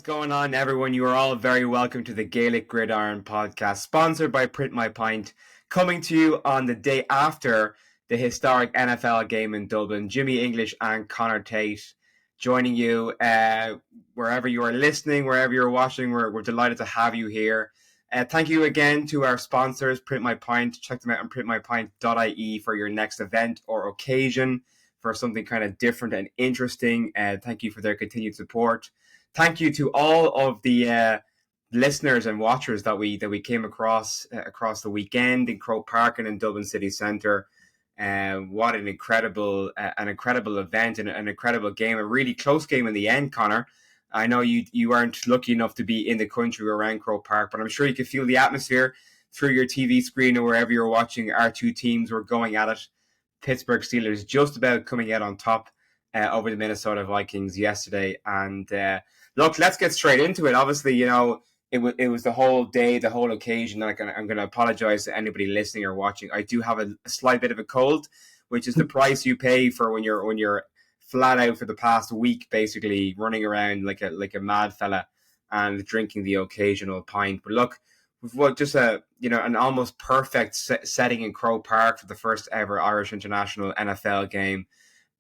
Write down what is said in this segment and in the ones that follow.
going on, everyone? You are all very welcome to the Gaelic Gridiron podcast, sponsored by Print My Pint, coming to you on the day after the historic NFL game in Dublin. Jimmy English and Conor Tate joining you wherever you are listening, wherever you're watching. We're delighted to have you here. Thank you again to our sponsors, Print My Pint. Check them out on printmypint.ie for your next event or occasion for something kind of different and interesting. Thank you for their continued support. Thank you to all of the listeners and watchers that we came across the weekend in Croke Park and in Dublin city centre. What an incredible event and an incredible game, a really close game in the end, Conor. I know you weren't lucky enough to be in the country around Croke Park, but I'm sure you could feel the atmosphere through your TV screen or wherever you're watching. Our two teams were going at it. Pittsburgh Steelers just about coming out on top over the Minnesota Vikings yesterday. And look, let's get straight into it. Obviously, you know, it was the whole day, the whole occasion. I'm going to apologize to anybody listening or watching. I do have a slight bit of a cold, which is the price you pay for when you're flat out for the past week, basically running around like a mad fella and drinking the occasional pint. But look, we've just an almost perfect setting in Croke Park for the first ever Irish International NFL game.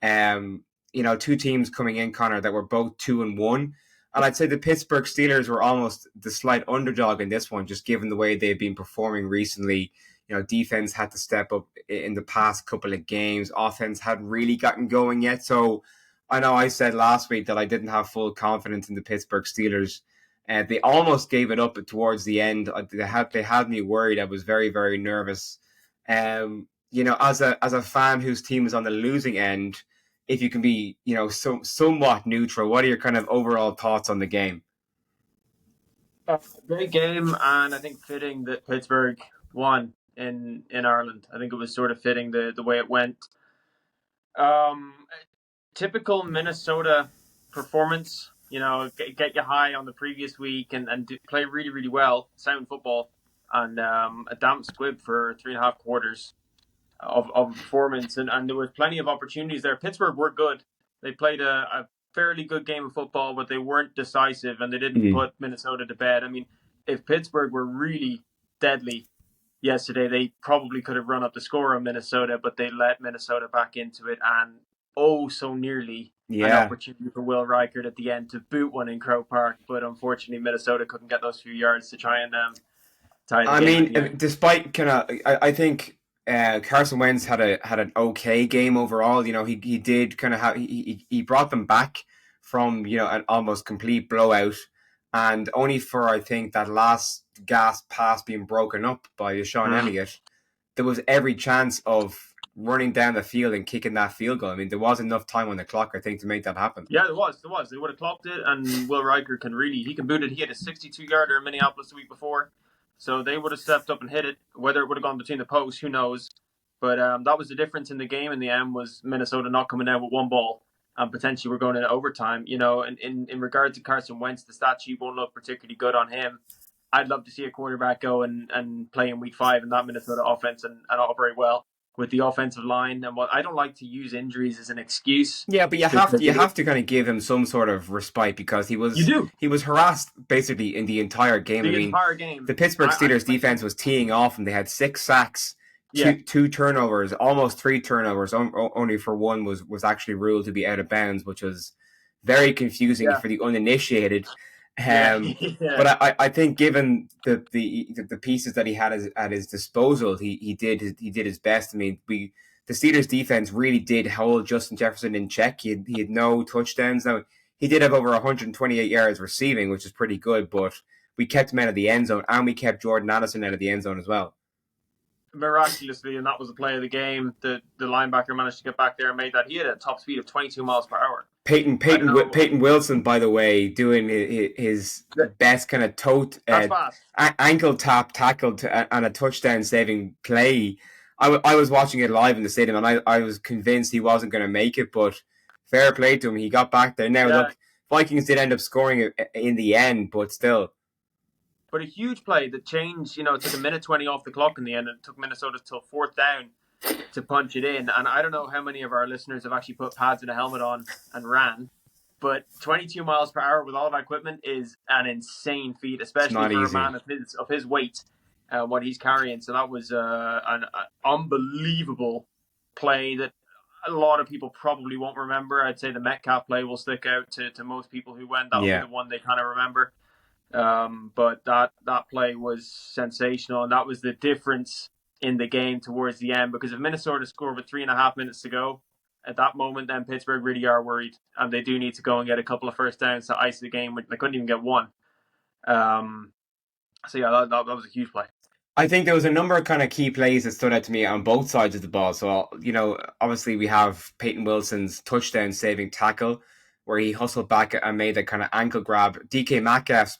Two teams coming in, Conor, that were both 2-1. And I'd say the Pittsburgh Steelers were almost the slight underdog in this one, just given the way they've been performing recently. You know, defense had to step up in the past couple of games. Offense hadn't really gotten going yet. So I know I said last week that I didn't have full confidence in the Pittsburgh Steelers. They almost gave it up towards the end. They had me worried. I was very, very nervous. As a fan whose team is on the losing end, if you can be, somewhat neutral, what are your kind of overall thoughts on the game? Great game, and I think fitting that Pittsburgh won in Ireland. I think it was sort of fitting the way it went. Typical Minnesota performance, get you high on the previous week and play really, really well, sound football, and a damp squib for 3.5 quarters of performance, and there was plenty of opportunities there. Pittsburgh were good. They played a fairly good game of football, but they weren't decisive, and they didn't put Minnesota to bed. I mean, if Pittsburgh were really deadly yesterday, they probably could have run up the score on Minnesota, but they let Minnesota back into it, and so nearly an opportunity for Will Reichert at the end to boot one in Croke Park, but unfortunately Minnesota couldn't get those few yards to try and tie the game. I mean, despite I think Carson Wentz had an okay game overall. You know, he did kind of he brought them back from an almost complete blowout, and only for I think that last gasp pass being broken up by Sean Elliott, there was every chance of running down the field and kicking that field goal. I mean, there was enough time on the clock, I think, to make that happen. Yeah, there was. They would have clocked it, and Will Reichert can boot it. He had a 62-yarder in Minneapolis the week before, so they would have stepped up and hit it. Whether it would have gone between the posts, who knows? But that was the difference in the game in the end, was Minnesota not coming out with one ball, and potentially we're going into overtime. And in regard to Carson Wentz, the stat sheet won't look particularly good on him. I'd love to see a quarterback go and play in week 5 in that Minnesota offense and operate well with the offensive line. And I don't like to use injuries as an excuse. Yeah, but you have to kind of give him some sort of respite, because he was harassed basically in the entire game. Entire game. The Pittsburgh Steelers defense was teeing off, and they had 6 sacks. Two turnovers, almost 3 turnovers. Only for one was actually ruled to be out of bounds, which was very confusing for the uninitiated. But I think, given the pieces that he had at his disposal, he did his best. I mean, the Steelers defense really did hold Justin Jefferson in check. He had no touchdowns. Now, he did have over 128 yards receiving, which is pretty good, but we kept him out of the end zone, and we kept Jordan Addison out of the end zone as well. Miraculously, and that was the play of the game. The linebacker managed to get back there and made that. He had a top speed of 22 miles per hour. Peyton Wilson, by the way, doing his best kind of ankle tap tackle and a touchdown saving play. I was watching it live in the stadium, and I was convinced he wasn't going to make it, but fair play to him. He got back there. Now, look, Vikings did end up scoring in the end, but still. But a huge play that changed, it took a minute 20 off the clock in the end, and it took Minnesota till 4th down to punch it in. And I don't know how many of our listeners have actually put pads and a helmet on and ran. But 22 miles per hour with all of that equipment is an insane feat, It's especially not for a easy. man of his weight, what he's carrying. So that was an unbelievable play that a lot of people probably won't remember. I'd say the Metcalf play will stick out to most people who went. That'll be Yeah. the one they kind of remember. But that play was sensational, and that was the difference in the game towards the end. Because if Minnesota scored with 3.5 minutes to go, at that moment, then Pittsburgh really are worried, and they do need to go and get a couple of first downs to ice the game. Which they couldn't even get one. So yeah, that was a huge play. I think there was a number of kind of key plays that stood out to me on both sides of the ball. So, obviously we have Peyton Wilson's touchdown saving tackle where he hustled back and made that kind of ankle grab. DK Metcalf's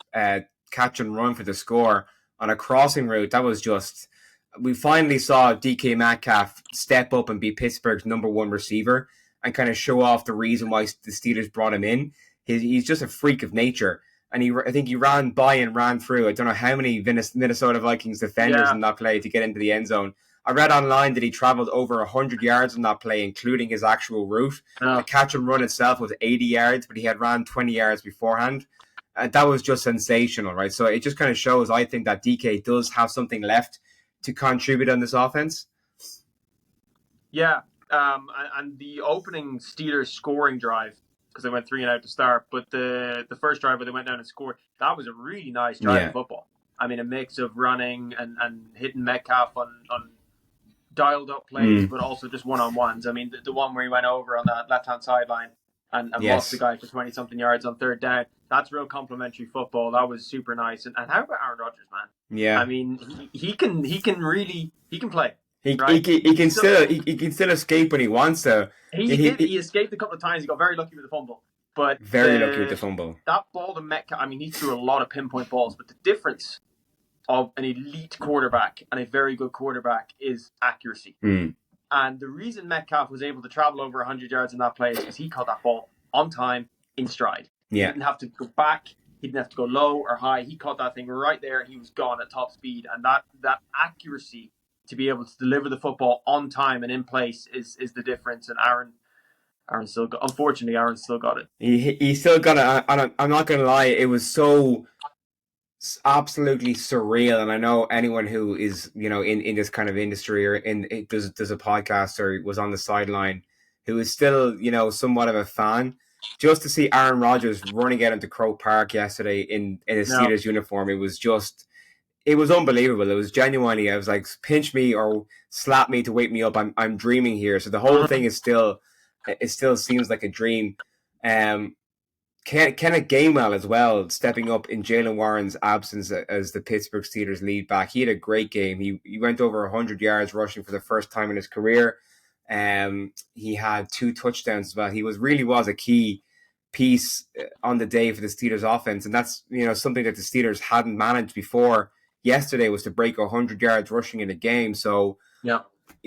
catch and run for the score on a crossing route. That was just, we finally saw DK Metcalf step up and be Pittsburgh's number one receiver and kind of show off the reason why the Steelers brought him in. He's just a freak of nature. And I think he ran by and ran through. I don't know how many Minnesota Vikings defenders in that play to get into the end zone. I read online that he traveled over 100 yards in that play, including his actual route. The catch and run itself was 80 yards, but he had ran 20 yards beforehand. And that was just sensational, right? So it just kind of shows, I think, that DK does have something left to contribute on this offense. Yeah, and the opening Steelers scoring drive, because they went 3 and out to start, but the first drive where they went down and scored, that was a really nice drive of football. I mean, a mix of running and hitting Metcalf on dialed up plays, but also just one-on-ones. I mean, the one where he went over on that left-hand sideline and lost the guy for 20-something yards on third down, that's real complimentary football. That was super nice. And how about Aaron Rodgers, man? Yeah. I mean, he can play. He can still escape when he wants to. He escaped a couple of times. He got very lucky with the fumble. But very lucky with the fumble. That ball to Metcalf, I mean, he threw a lot of pinpoint balls, but the difference of an elite quarterback and a very good quarterback is accuracy. And the reason Metcalf was able to travel over 100 yards in that play is because he caught that ball on time, in stride. Yeah. He didn't have to go back. He didn't have to go low or high. He caught that thing right there. He was gone at top speed. And that accuracy to be able to deliver the football on time and in place is the difference. And Aaron still got, unfortunately, Aaron still got it. He still got it. I'm not going to lie. It was so absolutely surreal. And I know anyone who is, in this kind of industry or does a podcast or was on the sideline who is still, somewhat of a fan, just to see Aaron Rodgers running out into Croke Park yesterday in a Steelers uniform, it was unbelievable. It was genuinely, I was like, pinch me or slap me to wake me up. I'm dreaming here. So the whole thing is still, it still seems like a dream. Kenneth Gainwell as well, stepping up in Jaylen Warren's absence as the Pittsburgh Steelers lead back. He had a great game. He went over 100 yards rushing for the first time in his career. He had 2 touchdowns as well. He really was a key piece on the day for the Steelers offense. And that's, something that the Steelers hadn't managed before. Yesterday was to break 100 yards rushing in a game. So, yeah,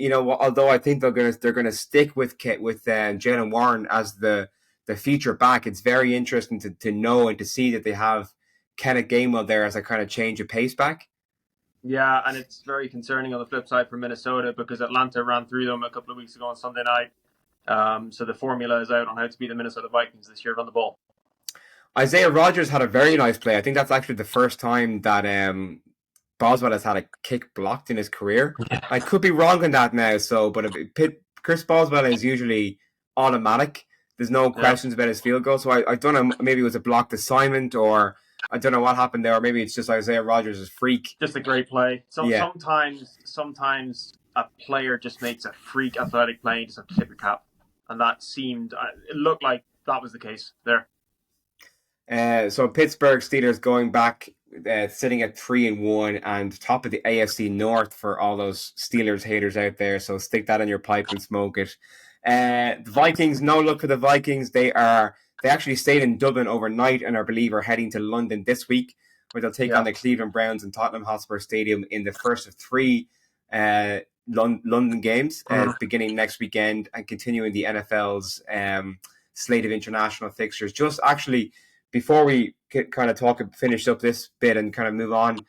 although I think they're gonna stick with Jaylen Warren as the feature back, it's very interesting to know and to see that they have Kenneth Gainwell there as a kind of change of pace back. Yeah, and it's very concerning on the flip side for Minnesota because Atlanta ran through them a couple of weeks ago on Sunday night. So the formula is out on how to beat the Minnesota Vikings this year. Run the ball. Isaiah Rodgers had a very nice play. I think that's actually the first time that Boswell has had a kick blocked in his career. Yeah. I could be wrong on that now. But Chris Boswell is usually automatic. There's no questions about his field goal. So I don't know. Maybe it was a blocked assignment, or I don't know what happened there. Or maybe it's just Isaiah Rodgers' freak. Just a great play. Sometimes a player just makes a freak athletic play. You just have to tip your cap, and that it looked like that was the case there. So Pittsburgh Steelers going back, sitting at 3-1 and top of the AFC North for all those Steelers haters out there. So stick that in your pipe and smoke it. The Vikings, no luck for the Vikings. They actually stayed in Dublin overnight and I believe are heading to London this week, where they'll take on the Cleveland Browns in Tottenham Hotspur Stadium in the first of 3 London games, beginning next weekend and continuing the NFL's slate of international fixtures. Just actually, before we kind of finish up this bit and kind of move on,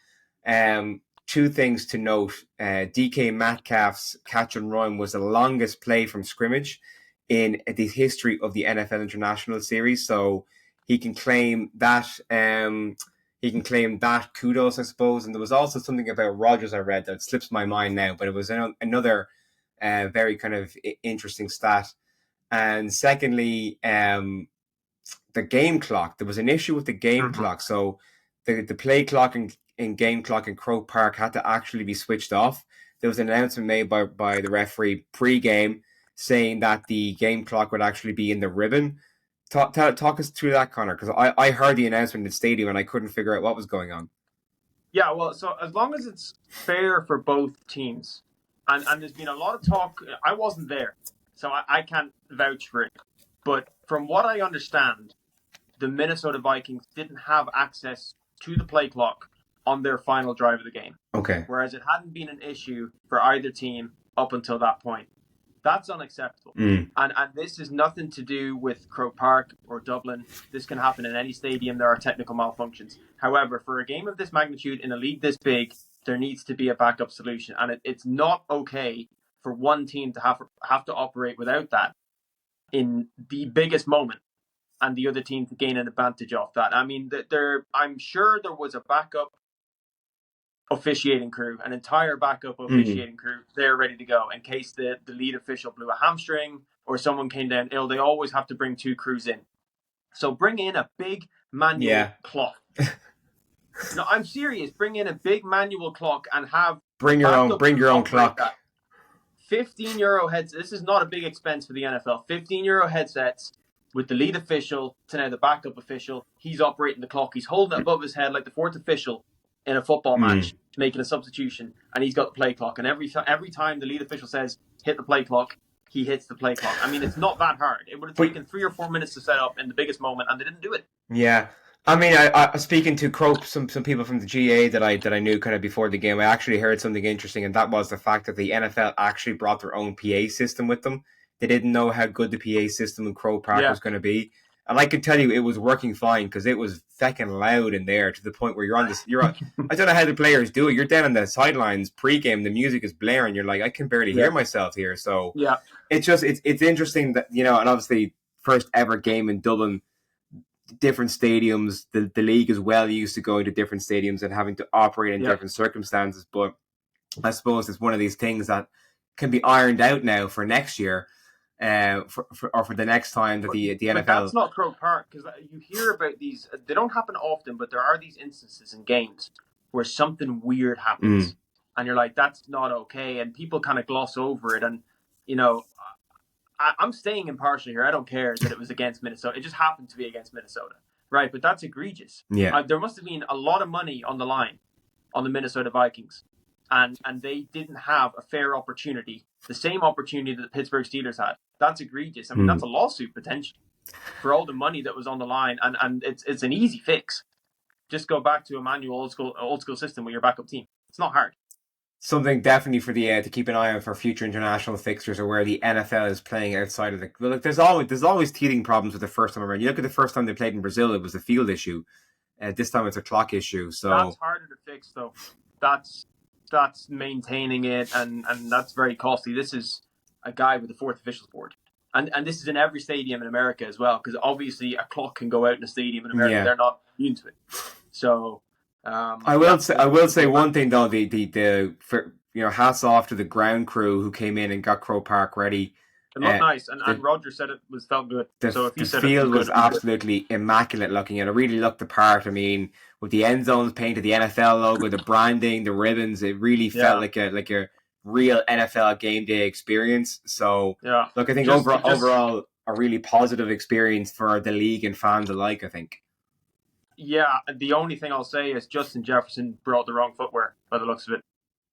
2 things to note. DK Metcalf's catch and run was the longest play from scrimmage in the history of the NFL International Series. So he can claim that. He can claim that kudos, I suppose. And there was also something about Rodgers I read that slips my mind now, but it was another very kind of interesting stat. And secondly, the game clock. There was an issue with the game clock. So the play clock and game clock in Croke Park had to actually be switched off. There was an announcement made by the referee pre-game saying that the game clock would actually be in the ribbon. Talk us through that, Conor, because I heard the announcement in the stadium and I couldn't figure out what was going on. Yeah, well, so as long as it's fair for both teams, and there's been a lot of talk. I wasn't there, so I can't vouch for it. But from what I understand, the Minnesota Vikings didn't have access to the play clock on their final drive of the game. Okay. Whereas it hadn't been an issue for either team up until that point. That's unacceptable. And this is nothing to do with Croke Park or Dublin. This can happen in any stadium. There are technical malfunctions. However, for a game of this magnitude in a league this big, there needs to be a backup solution. And it's not okay for one team to have to operate without that in the biggest moment and the other team to gain an advantage off that. I mean, I'm sure there was a backup officiating crew, an entire backup officiating crew, they're ready to go in case the lead official blew a hamstring or someone came down ill. They always have to bring two crews in. So bring in a big manual clock. No, I'm serious. Bring in a big manual clock and have bring your own clock. 15 euro headsets. This is not a big expense for the NFL. 15 euro headsets with the lead official to now the backup official. He's operating the clock. He's holding it above his head like the fourth official in a football match, making a substitution, and he's got the play clock. And every time the lead official says, hit the play clock, he hits the play clock. I mean, it's not that hard. It would have taken 3 or 4 minutes to set up in the biggest moment, and they didn't do it. Yeah. I mean, I speaking to Croke, some people from the GA that I knew kind of before the game, I actually heard something interesting, and that was the fact that the NFL actually brought their own PA system with them. They didn't know how good the PA system in Croke Park was going to be. And I can tell you it was working fine because it was fecking loud in there to the point where I don't know how the players do it. You're down on the sidelines pre-game, the music is blaring. You're like, I can barely hear myself here. So it's interesting that, and obviously first ever game in Dublin, different stadiums, the league is well used to going to different stadiums and having to operate in different circumstances. But I suppose it's one of these things that can be ironed out now for next year. For the next time that the NFL... But that's not Croke Park, because you hear about these... They don't happen often, but there are these instances in games where something weird happens. And you're like, that's not okay. And people kind of gloss over it. And, I'm staying impartial here. I don't care that it was against Minnesota. It just happened to be against Minnesota. Right, but that's egregious. Yeah. There must have been a lot of money on the line on the Minnesota Vikings. And they didn't have a fair opportunity, the same opportunity that the Pittsburgh Steelers had. That's egregious. I mean, that's a lawsuit potentially for all the money that was on the line, and it's an easy fix. Just go back to a manual old school system with your backup team. It's not hard. Something definitely for the to keep an eye on for future international fixtures, or where the NFL is playing outside of the. Well, look, there's always teething problems with the first time around. You look at the first time they played in Brazil, it was a field issue. This time it's a clock issue. So that's harder to fix, though. That's maintaining it, and that's very costly. This is a guy with the fourth officials board, and this is in every stadium in America as well, because obviously a clock can go out in a stadium in America. They're not immune to it. So I will say one thing though, the hats off to the ground crew who came in and got Croke Park ready. It looked nice, and Roger said it felt good. So if he said the field it was absolutely immaculate looking, and it really looked the part. I mean, with the end zones painted, the NFL logo, the branding, the ribbons, it really felt like a real NFL game day experience. So, look, I think overall a really positive experience for the league and fans alike, I think. Yeah, the only thing I'll say is Justin Jefferson brought the wrong footwear by the looks of it.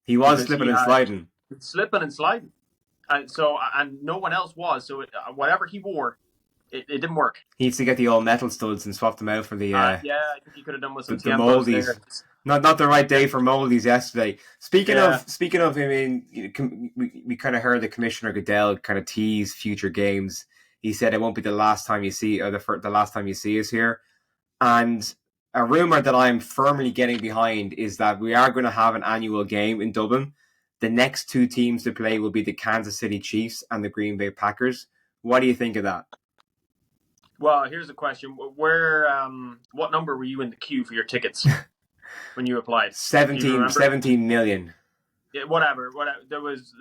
He was slipping and sliding. And no one else was. So whatever he wore, it didn't work. He needs to get the old metal studs and swap them out for the. I think he could have done with some the moldies. Not the right day for moldies yesterday. Speaking of, I mean, we kind of heard the Commissioner Goodell kind of tease future games. He said it won't be the last time you see, or the last time you see us here. And a rumor that I'm firmly getting behind is that we are going to have an annual game in Dublin. The next two teams to play will be the Kansas City Chiefs and the Green Bay Packers. What do you think of that? Well, here's the question: what number were you in the queue for your tickets when you applied? Do you 17, remember? 17 million. Yeah, whatever. There was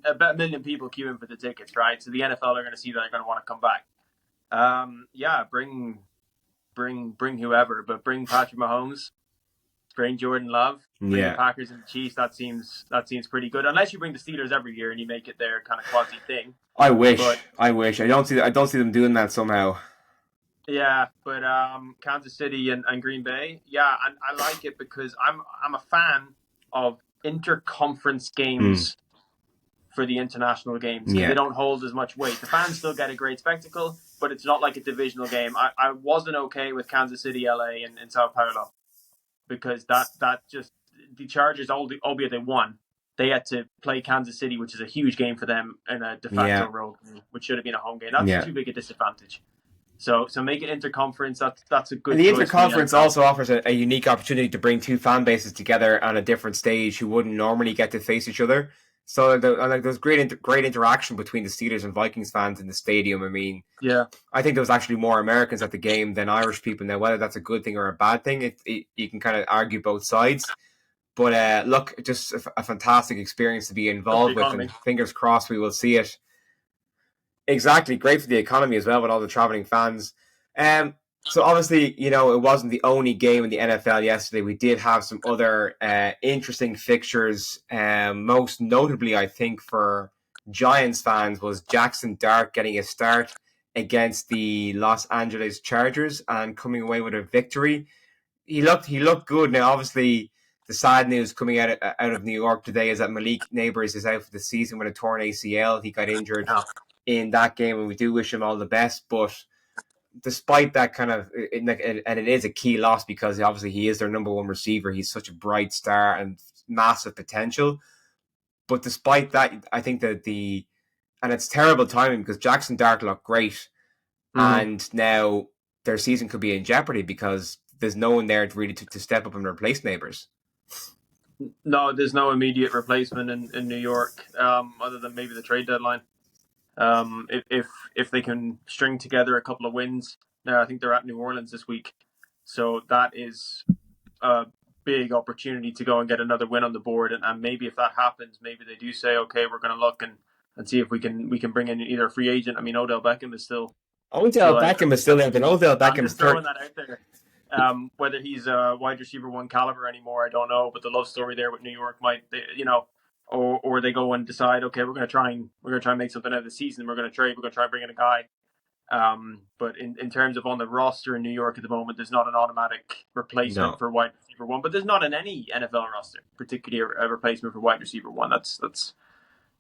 about a million people queuing for the tickets, right? So the NFL are going to see that they're going to want to come back. Yeah, bring whoever, but bring Patrick Mahomes, bring Jordan Love, bring the Yeah. Packers and the Chiefs. That seems pretty good. Unless you bring the Steelers every year and you make it their kind of quasi thing. I wish. But I wish. I don't see them doing that somehow. yeah, but Kansas City and Green Bay, yeah, and I like it because I'm a fan of interconference Mm. games for the international games because they Yeah. don't hold as much weight. The fans still get a great spectacle, but it's not like a divisional game. I wasn't okay with Kansas City, LA, and Sao Paulo because that just the Chargers, albeit they won, they had to play Kansas City, which is a huge game for them in a de facto Yeah. road game, which should have been a home game. That's Yeah. too big a disadvantage. So make it interconference. That's a good And the choice for the interconference NFL. also offers a unique opportunity to bring two fan bases together on a different stage who wouldn't normally get to face each other. So there's great interaction between the Steelers and Vikings fans in the stadium. I mean, Yeah. I think there was actually more Americans at the game than Irish people. Now, whether that's a good thing or a bad thing, you can kind of argue both sides. But look, just a fantastic experience to be Good for the involved with, economy. and fingers crossed we will see it. Exactly, great for the economy as well with all the traveling fans. So obviously, it wasn't the only game in the NFL yesterday. We did have some other interesting fixtures. Most notably, I think for Giants fans was Jackson Dart getting a start against the Los Angeles Chargers and coming away with a victory. He looked good. Now, obviously, the sad news coming out of New York today is that Malik Neighbors is out for the season with a torn ACL. He got injured Yeah. in that game, and we do wish him all the best. But despite that and it is a key loss because obviously he is their number one receiver. He's such a bright star and massive potential. But despite that, I think that and it's terrible timing because Jackson Dart looked great, and now their season could be in jeopardy because there's no one there to step up and replace Neighbors. No, there's no immediate replacement in New York, other than maybe the trade deadline. If they can string together a couple of wins, I think they're at New Orleans this week, so that is a big opportunity to go and get another win on the board. And maybe if that happens, maybe they do say, okay, we're going to look and see if we can bring in either a free agent. I mean, Odell Beckham is still Beckham is still there, but Odell I'm Beckham's just throwing that out there. Whether he's a wide receiver one caliber anymore, I don't know. But the love story there with New York might, or they go and decide, okay, we're going to try and make something out of the season. We're going to trade. We're going to try and bring in a guy. But in terms of on the roster in New York at the moment, there's not an automatic replacement for wide receiver one. But there's not in any NFL roster, particularly a replacement for wide receiver one. That's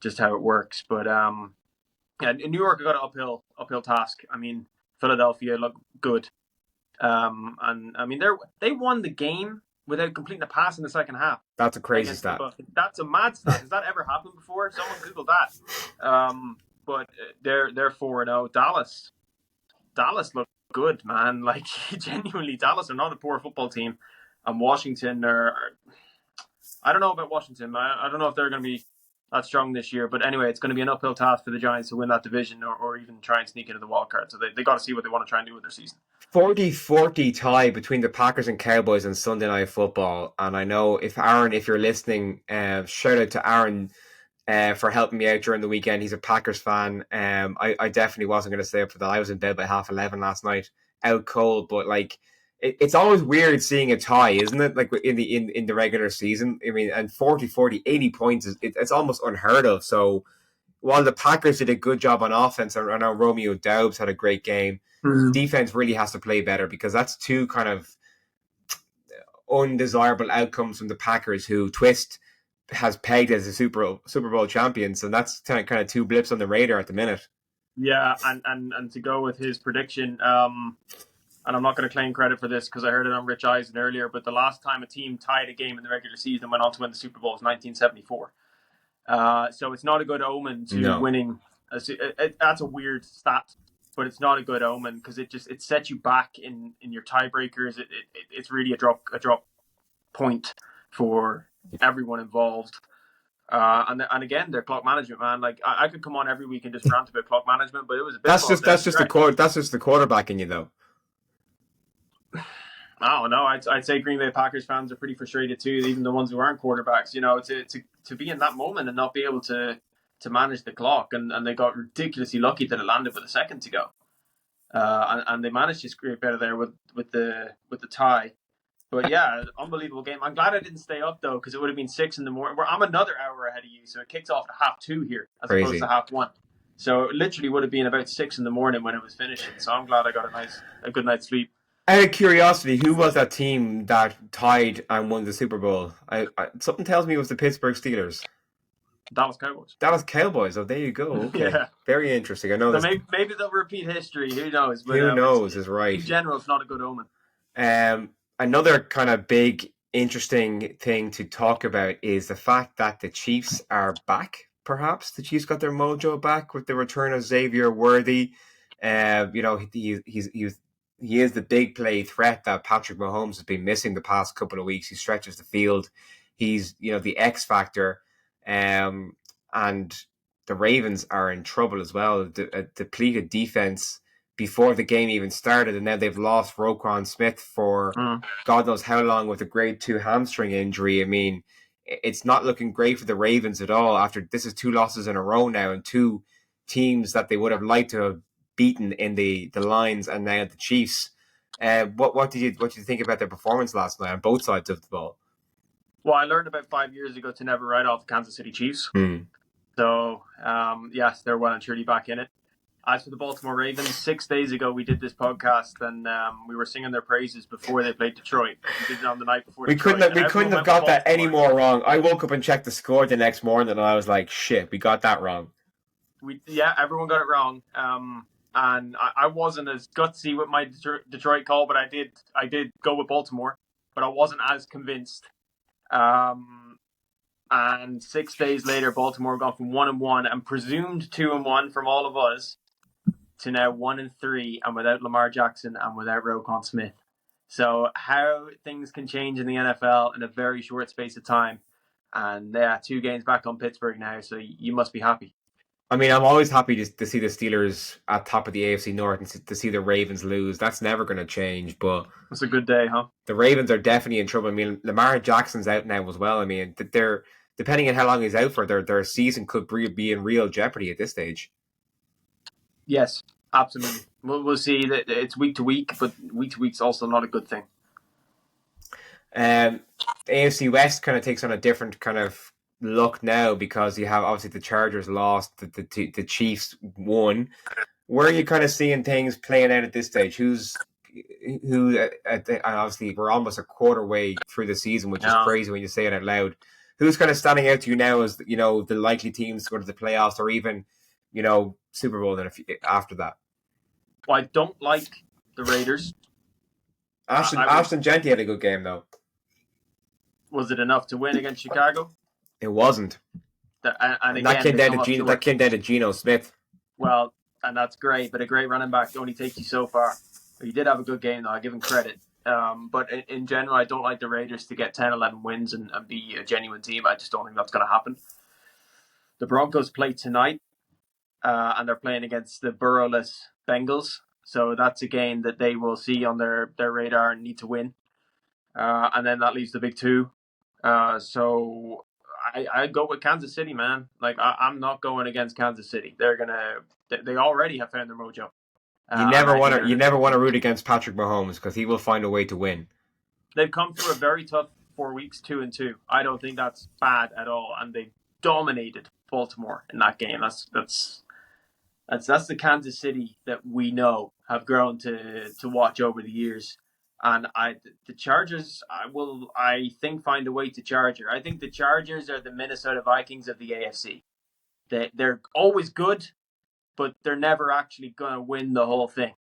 just how it works. But yeah, in New York, I got an uphill task. I mean, Philadelphia looked good. And I mean, they won the game without completing a pass in the second half. That's a crazy stat. That's a mad stat. Has that ever happened before? Someone Google that. But they're 4-0. Dallas looked good, man. Like genuinely, Dallas are not a poor football team, and Washington are. I don't know about Washington. I don't know if they're going to be that strong this year. But anyway, it's going to be an uphill task for the Giants to win that division or even try and sneak into the wild card. So they got to see what they want to try and do with their season. 40-40 tie between the Packers and Cowboys on Sunday Night Football. And I know if you're listening, shout out to Aaron for helping me out during the weekend. He's a Packers fan. I definitely wasn't going to stay up for that. I was in bed by 11:30 last night, out cold. But like, it's always weird seeing a tie, isn't it? Like in the regular season. I mean, and 40-40, 80 points it's almost unheard of. So while the Packers did a good job on offense, I know Romeo Doubs had a great game. Defense really has to play better because that's two kind of undesirable outcomes from the Packers, who Twist has pegged as a Super Bowl champion. So that's kind of two blips on the radar at the minute. Yeah, and to go with his prediction, and I'm not going to claim credit for this because I heard it on Rich Eisen earlier, but the last time a team tied a game in the regular season and went on to win the Super Bowl was 1974. So it's not a good omen to winning. That's a weird stat, but it's not a good omen because it sets you back in your tiebreakers. It's really a drop point for everyone involved. And again, their clock management, man. Like I could come on every week and just rant about clock management, but it was abysmal. That's just the quarterback in you though. I don't know. I'd say Green Bay Packers fans are pretty frustrated too, even the ones who aren't quarterbacks. To be in that moment and not be able to manage the clock, and they got ridiculously lucky that it landed with a second to go, and they managed to scrape out of there with the tie. But yeah, unbelievable game. I'm glad I didn't stay up though, because it would have been 6 a.m. Where I'm another hour ahead of you, so it kicks off at 2:30 here as opposed to 1:30. So it literally would have been about 6 a.m. when it was finishing. So I'm glad I got a good night's sleep. Out of curiosity, who was that team that tied and won the Super Bowl? Something tells me it was the Pittsburgh Steelers. Dallas Cowboys. Dallas Cowboys. Oh, there you go. Okay. Yeah. Very interesting. I know. So maybe they'll repeat history. Who knows? But, who knows is right. In general, it's not a good omen. Another kind of big, interesting thing to talk about is the fact that the Chiefs are back. Perhaps the Chiefs got their mojo back with the return of Xavier Worthy. He is the big play threat that Patrick Mahomes has been missing the past couple of weeks. He stretches the field. He's, the X factor. And the Ravens are in trouble as well. A depleted defense before the game even started. And now they've lost Roquan Smith for God knows how long with a grade 2 hamstring injury. I mean, it's not looking great for the Ravens at all after this is 2 losses in a row now and 2 teams that they would have liked to have beaten in the Lions and now the Chiefs. What did you think about their performance last night on both sides of the ball? Well, I learned about 5 years ago to never write off the Kansas City Chiefs. So, yes, they're well and truly back in it. As for the Baltimore Ravens, 6 days ago we did this podcast and we were singing their praises before they played Detroit. We did it on the night before. We couldn't have got that any more wrong. I woke up and checked the score the next morning and I was like, shit, we got that wrong. Everyone got it wrong. And I wasn't as gutsy with my Detroit call, but I did go with Baltimore, but I wasn't as convinced. And 6 days later, Baltimore gone from 1-1 and presumed 2-1 from all of us to now 1-3 and without Lamar Jackson and without Roquan Smith. So how things can change in the NFL in a very short space of time. And 2 games back on Pittsburgh now, so you must be happy. I mean, I'm always happy to see the Steelers at top of the AFC North and to see the Ravens lose. That's never going to change, but... It's a good day, huh? The Ravens are definitely in trouble. I mean, Lamar Jackson's out now as well. I mean, they're depending on how long he's out for, their season could be in real jeopardy at this stage. Yes, absolutely. We'll see that it's week to week, but week to week's also not a good thing. The AFC West kind of takes on a different kind of look now because you have obviously the Chargers lost, the Chiefs won. Where are you kind of seeing things playing out at this stage? Obviously we're almost a quarter way through the season, which is crazy when you say it out loud. Who's kind of standing out to you now as the likely teams to go to the playoffs or even Super Bowl then after that? Well, I don't like the Raiders. Ashton Genty had a good game though. Was it enough to win against Chicago? It wasn't. And again, that came down to Geno Smith. Well, and that's great, but a great running back only takes you so far. He did have a good game, though. I give him credit. But in general, I don't like the Raiders to get 10, 11 wins and be a genuine team. I just don't think that's going to happen. The Broncos play tonight, and they're playing against the Burrowless Bengals. So that's a game that they will see on their radar and need to win. And then that leaves the big 2. So I go with Kansas City, man. Like I'm not going against Kansas City. They already have found their mojo. You never want to root against Patrick Mahomes because he will find a way to win. They've come through a very tough 4 weeks, 2-2. I don't think that's bad at all, and they dominated Baltimore in that game. That's the Kansas City that we know have grown to watch over the years. And the Chargers, I think, find a way to charge her. I think the Chargers are the Minnesota Vikings of the AFC. They're always good, but they're never actually going to win the whole thing.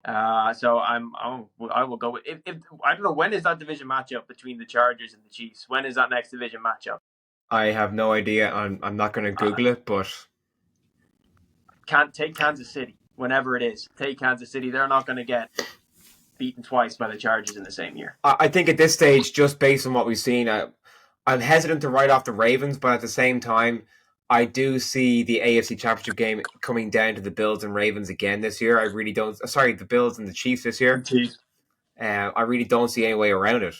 So I will go with if I don't know, when is that division matchup between the Chargers and the Chiefs? When is that next division matchup? I have no idea. I'm not going to Google it, but can't take Kansas City whenever it is. Take Kansas City. They're not going to get beaten twice by the Chargers in the same year. I think at this stage, just based on what we've seen, I'm hesitant to write off the Ravens, but at the same time, I do see the AFC Championship game coming down to the Bills and Ravens again this year. I really don't. Sorry, the Bills and the Chiefs this year. Chiefs. I really don't see any way around it.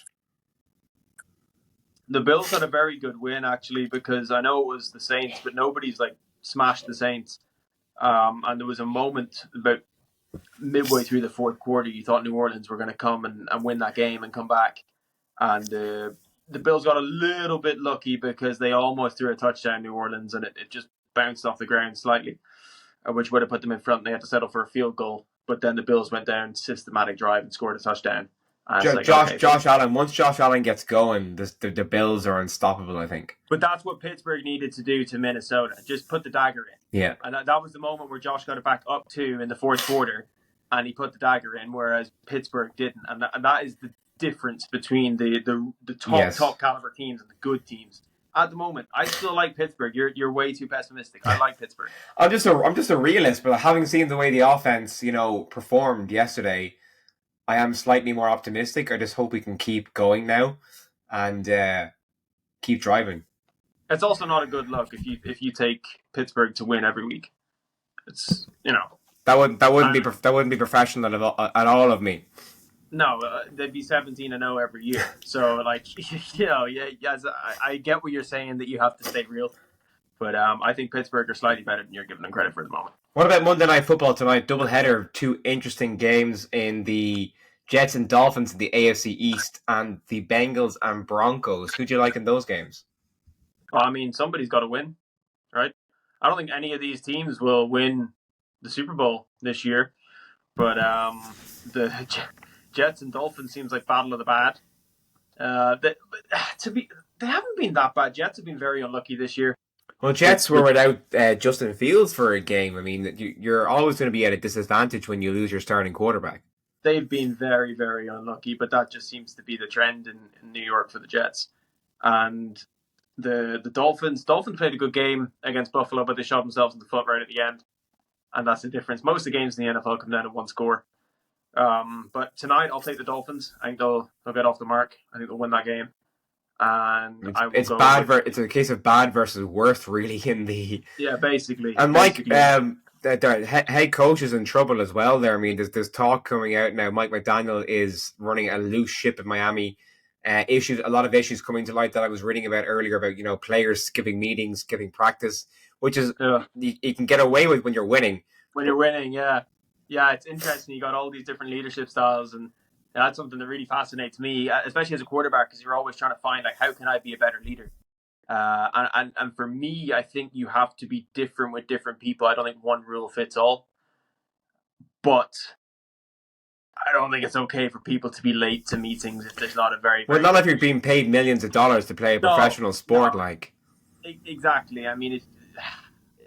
The Bills had a very good win, actually, because I know it was the Saints, but nobody's like smashed the Saints. And there was a moment about midway through the fourth quarter, you thought New Orleans were going to come and win that game and come back. And the Bills got a little bit lucky because they almost threw a touchdown, New Orleans, and it just bounced off the ground slightly, which would have put them in front. And they had to settle for a field goal. But then the Bills went down, systematic drive, and scored a touchdown. Josh Allen. Once Josh Allen gets going, the Bills are unstoppable, I think. But that's what Pittsburgh needed to do to Minnesota. Just put the dagger in. Yeah. And that was the moment where Josh got it back up 2 in the fourth quarter, and he put the dagger in, whereas Pittsburgh didn't. And that is the difference between the top caliber teams and the good teams. At the moment, I still like Pittsburgh. You're way too pessimistic. I like Pittsburgh. I'm just a realist, but having seen the way the offense, performed yesterday, I am slightly more optimistic. I just hope we can keep going now and keep driving. It's also not a good look if you take Pittsburgh to win every week. It's that wouldn't be professional at all of me. No, they'd be 17-0 every year. So yes, I get what you're saying that you have to stay real, but I think Pittsburgh are slightly better than you're giving them credit for at the moment. What about Monday Night Football tonight? Doubleheader, 2 interesting games in the Jets and Dolphins in the AFC East, and the Bengals and Broncos. Who do you like in those games? Well, I mean, somebody's got to win, right? I don't think any of these teams will win the Super Bowl this year, but the Jets and Dolphins seems like battle of the bad. They haven't been that bad. Jets have been very unlucky this year. Well, Jets were without Justin Fields for a game. I mean, you're always going to be at a disadvantage when you lose your starting quarterback. They've been very, very unlucky, but that just seems to be the trend in New York for the Jets. And the Dolphins played a good game against Buffalo, but they shot themselves in the foot right at the end. And that's the difference. Most of the games in the NFL come down to one score. But tonight, I'll take the Dolphins. I think they'll get off the mark. I think they'll win that game. And it's a case of bad versus worse, really. Basically. And Mike, their head coach is in trouble as well. There, I mean, there's talk coming out now. Mike McDaniel is running a loose ship in Miami. A lot of issues coming to light that I was reading about earlier about players skipping meetings, skipping practice, which is you can get away with when you're winning. When you're winning, yeah, it's interesting. You got all these different leadership styles and. That's something that really fascinates me, especially as a quarterback, because you're always trying to find, how can I be a better leader? And for me, I think you have to be different with different people. I don't think one rule fits all. But I don't think it's okay for people to be late to meetings if there's not a very... Well, not if you're being paid millions of dollars to play a professional sport, Exactly. I mean,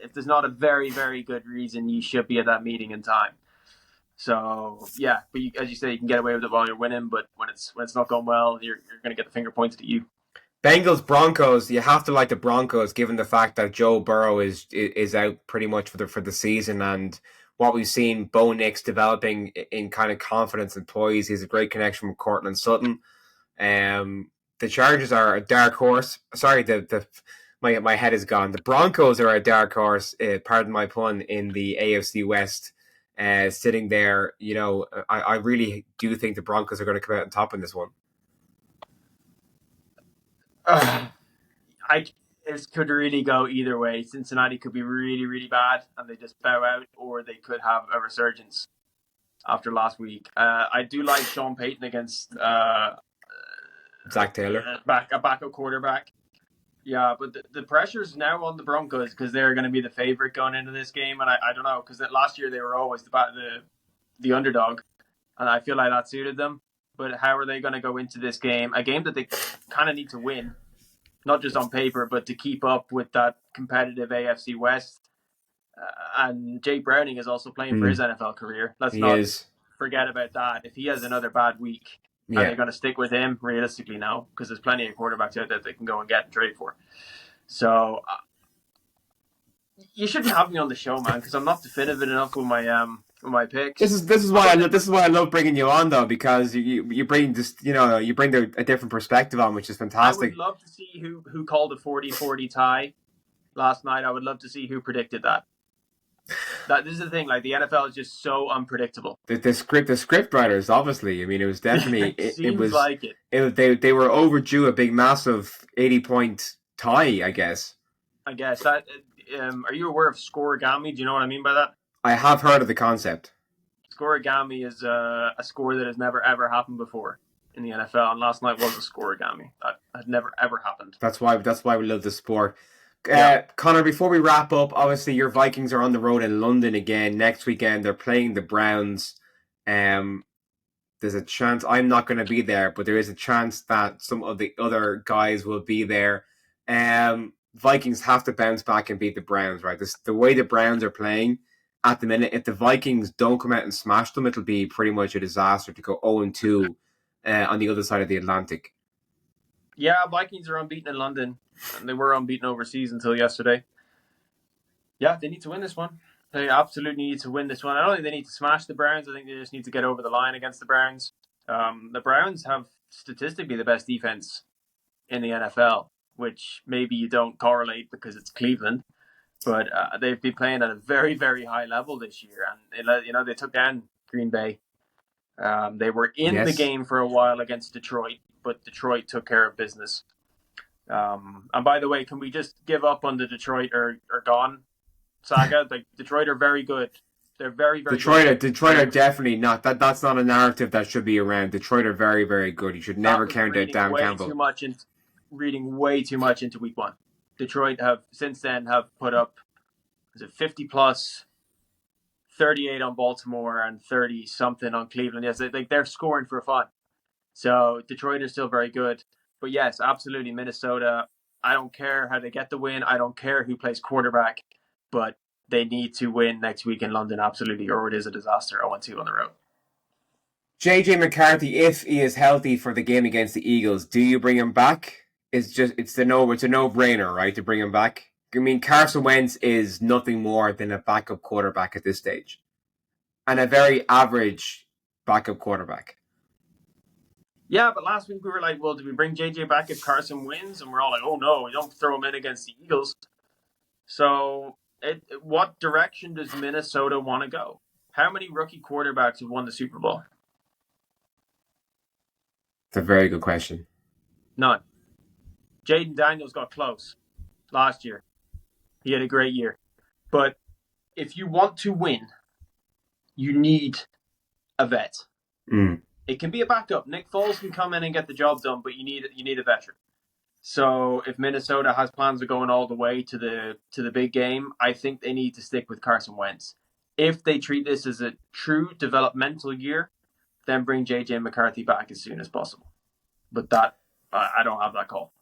if there's not a very, very good reason, you should be at that meeting in time. So, yeah, but as you say, you can get away with it while you're winning, but when it's not going well, you're going to get the finger pointed at you. Bengals, Broncos, you have to like the Broncos given the fact that Joe Burrow is out pretty much for the season, and what we've seen Bo Nix developing in kind of confidence and poise. He has a great connection with Cortland Sutton. The Chargers are a dark horse. Sorry, my head is gone. The Broncos are a dark horse, pardon my pun, in the AFC West. Sitting there, I really do think the Broncos are going to come out on top in this one. It could really go either way. Cincinnati could be really, really bad and they just bow out, or they could have a resurgence after last week. I do like Sean Payton against Zach Taylor, a backup quarterback. Yeah, but the pressure's now on the Broncos because they're going to be the favorite going into this game, and I don't know, because last year they were always the underdog, and I feel like that suited them. But how are they going to go into this game? A game that they kind of need to win, not just on paper, but to keep up with that competitive AFC West. And Jake Browning is also playing for his NFL career. Let's not forget about that. If he has another bad week, are they going to stick with him? Realistically, no, because there's plenty of quarterbacks out there they can go and get and trade for. So you shouldn't have me on the show, man, because I'm not definitive enough with my my picks. This is why I love bringing you on though, because you bring this, you bring a different perspective on, which is I would fantastic. love to see who called a 40-40 tie last night. I would love to see who predicted that. This is the thing. Like, the NFL is just so unpredictable. The script writers, obviously. I mean, it was definitely It seems like it. They were overdue a big, massive 80-point tie, I guess. I guess that. Are you aware of scoregami? Do you know what I mean by that? I have heard of the concept. Scoregami is a score that has never ever happened before in the NFL, and last night was a scoregami. That had never ever happened. That's why we love the sport. Yeah. Conor, before we wrap up, obviously your Vikings are on the road in London again next weekend. They're playing the Browns. There's a chance I'm not going to be there, but there is a chance that some of the other guys will be there. Vikings have to bounce back and beat the Browns, right? The way the Browns are playing at the minute, if the Vikings don't come out and smash them, it'll be pretty much a disaster to go 0-2 on the other side of the Atlantic. Yeah, Vikings are unbeaten in London, and they were unbeaten overseas until yesterday. Yeah, they need to win this one. They absolutely need to win this one. I don't think they need to smash the Browns. I think they just need to get over the line against the Browns. The Browns have statistically the best defense in the NFL, which maybe you don't correlate because it's Cleveland. But they've been playing at a very, very high level this year. And, they took down Green Bay. They were in the game for a while against Detroit, but Detroit took care of business. And by the way, can we just give up on the Detroit or gone saga? Like, Detroit are very good. They're very, very good. Detroit are definitely not. That's not a narrative that should be around. Detroit are very, very good. You should never count out Dan Campbell. Reading way too much into week one. Detroit have since then put up 50 plus, 38 on Baltimore and 30 something on Cleveland. Yes, they're scoring for fun. So Detroit is still very good. But yes, absolutely, Minnesota. I don't care how they get the win. I don't care who plays quarterback, but they need to win next week in London, absolutely, or it is a disaster. 0-2 on the road. JJ McCarthy, if he is healthy for the game against the Eagles, do you bring him back? It's a no-brainer, right, to bring him back. I mean, Carson Wentz is nothing more than a backup quarterback at this stage, and a very average backup quarterback. Yeah, but last week we were like, well, do we bring JJ back if Carson wins? And we're all like, oh no, we don't throw him in against the Eagles. So, what direction does Minnesota want to go? How many rookie quarterbacks have won the Super Bowl? It's a very good question. None. Jaden Daniels got close last year. He had a great year. But if you want to win, you need a vet. It can be a backup. Nick Foles can come in and get the job done, but you need a veteran. So if Minnesota has plans of going all the way to the big game, I think they need to stick with Carson Wentz. If they treat this as a true developmental year, then bring JJ McCarthy back as soon as possible. But that I don't have that call.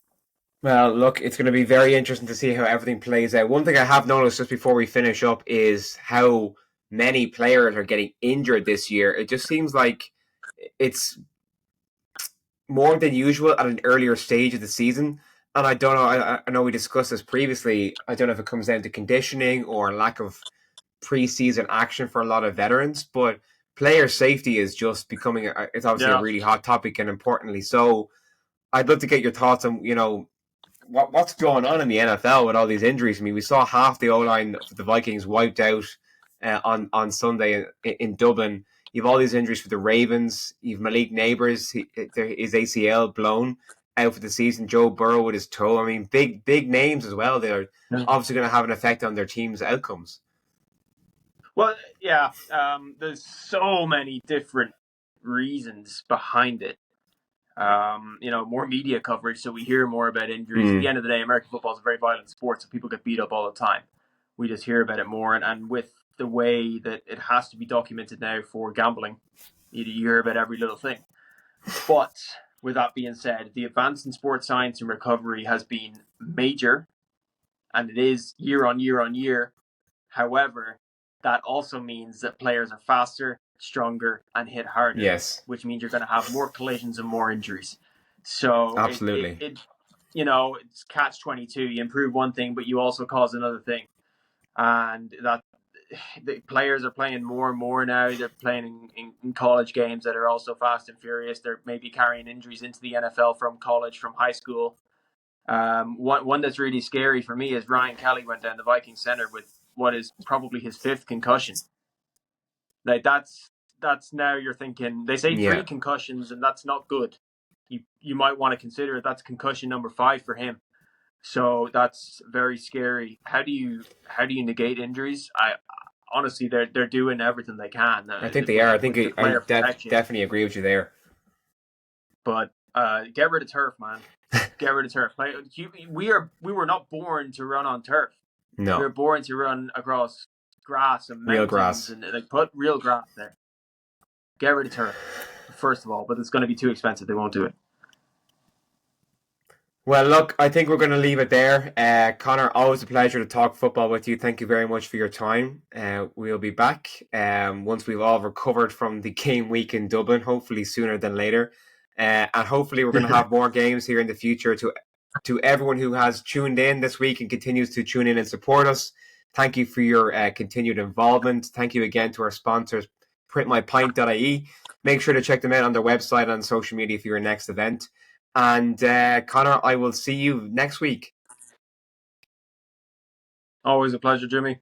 Well, look, it's going to be very interesting to see how everything plays out. One thing I have noticed just before we finish up is how many players are getting injured this year. It just seems like it's more than usual at an earlier stage of the season. And I don't know, I know we discussed this previously. I don't know if it comes down to conditioning or lack of preseason action for a lot of veterans, but player safety is just becoming, it's obviously a really hot topic, and importantly so. I'd love to get your thoughts on, what's going on in the NFL with all these injuries. I mean, we saw half the O-line of the Vikings wiped out on Sunday in Dublin. You have all these injuries for the Ravens. You have Malik Neighbors, his ACL blown out for the season. Joe Burrow with his toe. I mean, big names as well. They're obviously going to have an effect on their team's outcomes. Well, yeah, there's so many different reasons behind it. More media coverage, so we hear more about injuries. At the end of the day, American football is a very violent sport, so people get beat up all the time. We just hear about it more, and with the way that it has to be documented now for gambling, you hear about every little thing. But with that being said, the advance in sports science and recovery has been major, and it is year on year on year. However, that also means that players are faster, stronger, and hit harder. Yes. Which means you're going to have more collisions and more injuries. So absolutely, it's catch-22. You improve one thing, but you also cause another thing, and the players are playing more and more now. They're playing in college games that are also fast and furious. They're maybe carrying injuries into the NFL from college, from high school. One that's really scary for me is Ryan Kelly went down the Vikings center with what is probably his 5th concussion. Like that's now you're thinking, they say 3 concussions and that's not good. You might want to consider that's concussion number 5 for him. So that's very scary. How do you negate injuries? I honestly, they're doing everything they can. I think they are. I think I definitely agree with you there. But get rid of turf, man. Get rid of turf. We were not born to run on turf. No, we were born to run across grass and real grass, and like put real grass there. Get rid of turf, first of all, but it's going to be too expensive. They won't do it. Well, look, I think we're going to leave it there. Conor, always a pleasure to talk football with you. Thank you very much for your time. We'll be back once we've all recovered from the game week in Dublin, hopefully sooner than later. And hopefully we're going to have more games here in the future. To everyone who has tuned in this week and continues to tune in and support us, thank you for your continued involvement. Thank you again to our sponsors, printmypint.ie. Make sure to check them out on their website and on social media for your next event. And Conor, I will see you next week. Always a pleasure, Jimmy.